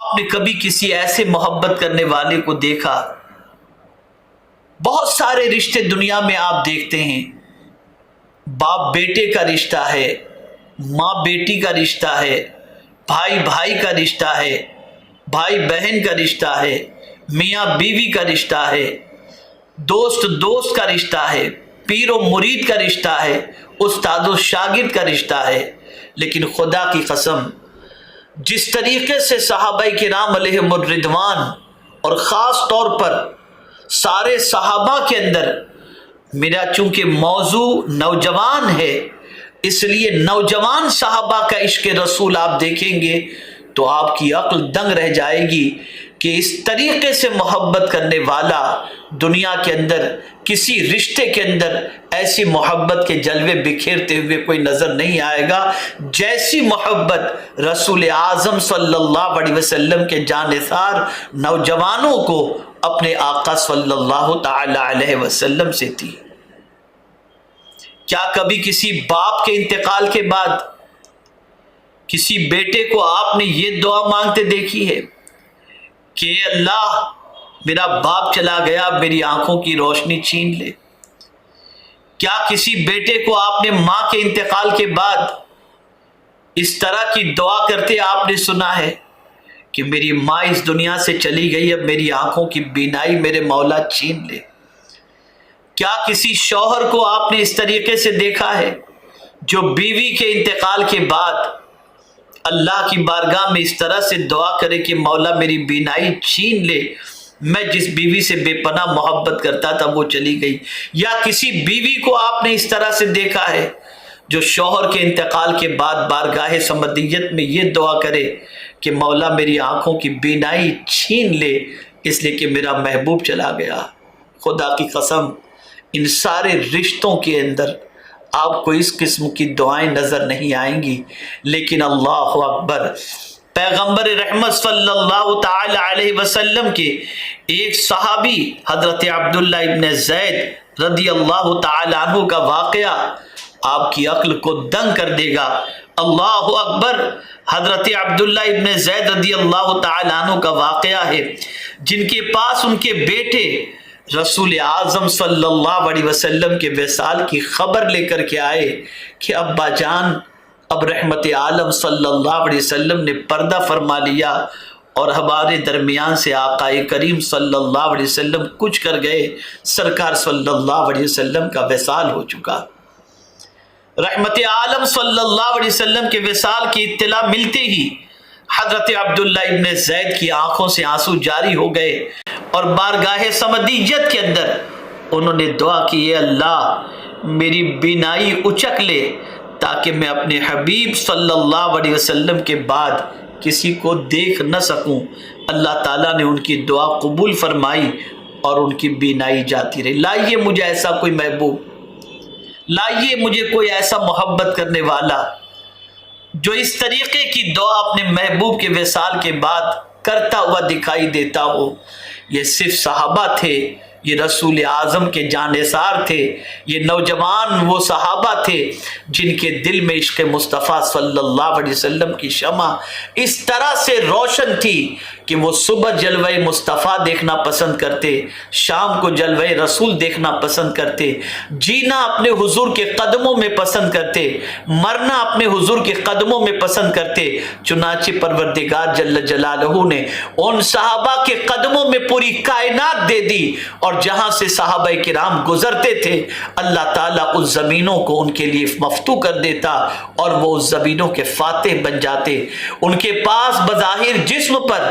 آپ نے کبھی کسی ایسے محبت کرنے والے کو دیکھا؟ بہت سارے رشتے دنیا میں آپ دیکھتے ہیں، باپ بیٹے کا رشتہ ہے، ماں بیٹی کا رشتہ ہے، بھائی بھائی کا رشتہ ہے، بھائی بہن کا رشتہ ہے، میاں بیوی کا رشتہ ہے، دوست دوست کا رشتہ ہے، پیر و مرید کا رشتہ ہے، استاد و شاگرد کا رشتہ ہے۔ لیکن خدا کی قسم، جس طریقے سے صحابہ کرام علیہم الرضوان اور خاص طور پر سارے صحابہ کے اندر، میرا چونکہ موضوع نوجوان ہے اس لیے نوجوان صحابہ کا عشق رسول آپ دیکھیں گے تو آپ کی عقل دنگ رہ جائے گی کہ اس طریقے سے محبت کرنے والا دنیا کے اندر کسی رشتے کے اندر ایسی محبت کے جلوے بکھیرتے ہوئے کوئی نظر نہیں آئے گا جیسی محبت رسول اعظم صلی اللہ علیہ وسلم کے جانثار نوجوانوں کو اپنے آقا صلی اللہ تعالی علیہ وسلم سے تھی۔ کیا کبھی کسی باپ کے انتقال کے بعد کسی بیٹے کو آپ نے یہ دعا مانگتے دیکھی ہے کہ اللہ میرا باپ چلا گیا، میری آنکھوں کی روشنی چھین لے؟ کیا کسی بیٹے کو آپ نے ماں کے انتقال کے بعد اس طرح کی دعا کرتے آپ نے سنا ہے کہ میری ماں اس دنیا سے چلی گئی، اب میری آنکھوں کی بینائی میرے مولا چھین لے؟ کیا کسی شوہر کو آپ نے اس طریقے سے دیکھا ہے جو بیوی کے انتقال کے بعد اللہ کی بارگاہ میں اس طرح سے دعا کرے کہ مولا میری بینائی چھین لے، میں جس بیوی سے بے پناہ محبت کرتا تھا وہ چلی گئی؟ یا کسی بیوی کو آپ نے اس طرح سے دیکھا ہے جو شوہر کے انتقال کے بعد بارگاہ سمدیت میں یہ دعا کرے کہ مولا میری آنکھوں کی بینائی چھین لے اس لیے کہ میرا محبوب چلا گیا؟ خدا کی قسم، ان سارے رشتوں کے اندر آپ کو اس قسم کی دعائیں نظر نہیں آئیں گی، لیکن اللہ اکبر، پیغمبر رحمت صلی اللہ تعالی علیہ وسلم کے ایک صحابی حضرت عبداللہ ابن زید رضی اللہ تعالی عنہ کا واقعہ آپ کی عقل کو دنگ کر دے گا۔ اللہ اکبر، حضرت عبداللہ ابن زید رضی اللہ تعالی عنہ کا واقعہ ہے جن کے پاس ان کے بیٹے رسول اعظم صلی اللہ علیہ وسلم کے وصال کی خبر لے کر کے آئے کہ ابا جان، اب رحمت عالم صلی اللہ علیہ وسلم نے پردہ فرما لیا اور ہمارے درمیان سے آقا کریم صلی اللہ علیہ وسلم کچھ کر گئے، سرکار صلی اللہ علیہ وسلم کا وصال ہو چکا۔ رحمت عالم صلی اللہ علیہ وسلم کے وصال کی اطلاع ملتے ہی حضرت عبداللہ ابن زید کی آنکھوں سے آنسو جاری ہو گئے اور بارگاہ سمدیت کے اندر انہوں نے دعا کی، اے اللہ میری بینائی اچک لے تاکہ میں اپنے حبیب صلی اللہ علیہ وسلم کے بعد کسی کو دیکھ نہ سکوں۔ اللہ تعالیٰ نے ان کی دعا قبول فرمائی اور ان کی بینائی جاتی رہی۔ لائیے مجھے ایسا کوئی محبوب، لائیے مجھے کوئی ایسا محبت کرنے والا جو اس طریقے کی دعا اپنے محبوب کے وصال کے بعد کرتا ہوا دکھائی دیتا ہو۔ یہ صرف صحابہ تھے، یہ رسول اعظم کے جانثار تھے، یہ نوجوان وہ صحابہ تھے جن کے دل میں عشق مصطفیٰ صلی اللہ علیہ وسلم کی شمع اس طرح سے روشن تھی کہ وہ صبح جلوہ مصطفیٰ دیکھنا پسند کرتے، شام کو جلوہ رسول دیکھنا پسند کرتے، جینا اپنے حضور کے قدموں میں پسند کرتے، مرنا اپنے حضور کے قدموں میں پسند کرتے۔ چنانچہ پروردگار جل جلالہ نے ان صحابہ کے قدموں میں پوری کائنات دے دی، اور جہاں سے صحابہ کرام گزرتے تھے اللہ تعالیٰ اس زمینوں کو ان کے لیے مفتوح کر دیتا اور وہ اس زمینوں کے فاتح بن جاتے۔ ان کے پاس بظاہر جسم پر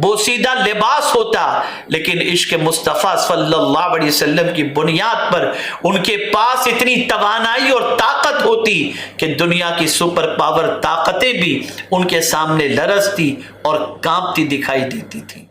بوسیدہ لباس ہوتا لیکن عشق مصطفیٰ صلی اللہ علیہ وسلم کی بنیاد پر ان کے پاس اتنی توانائی اور طاقت ہوتی کہ دنیا کی سپر پاور طاقتیں بھی ان کے سامنے لرزتی اور کانپتی دکھائی دیتی تھی۔